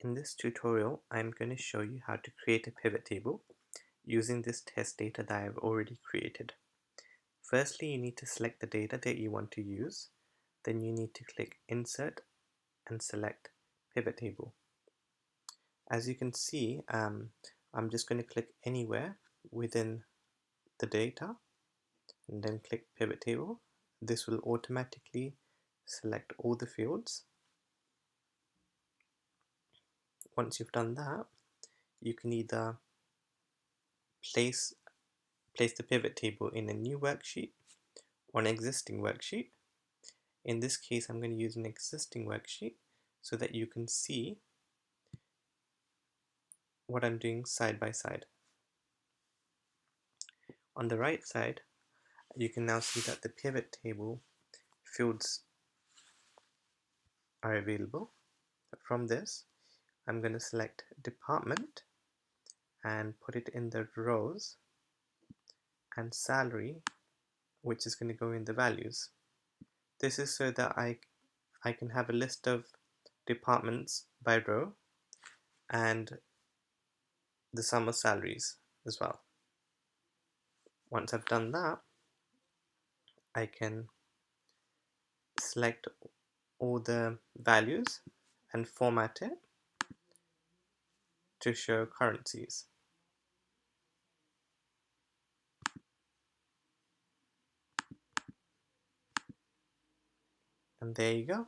In this tutorial, I'm going to show you how to create a pivot table using this test data that I've already created. Firstly, you need to select the data that you want to use. Then you need to click Insert and select Pivot Table. As you can see, I'm just going to click anywhere within the data and then click Pivot Table. This will automatically select all the fields. Once you've done that, you can either place the pivot table in a new worksheet or an existing worksheet. In this case, I'm going to use an existing worksheet so that you can see what I'm doing side by side. On the right side, you can now see that the pivot table fields are available. From this, I'm going to select department and put it in the rows, and salary, which is going to go in the values. This is so that I can have a list of departments by row and the sum of salaries as well. Once I've done that, I can select all the values and format it to show currencies. And there you go.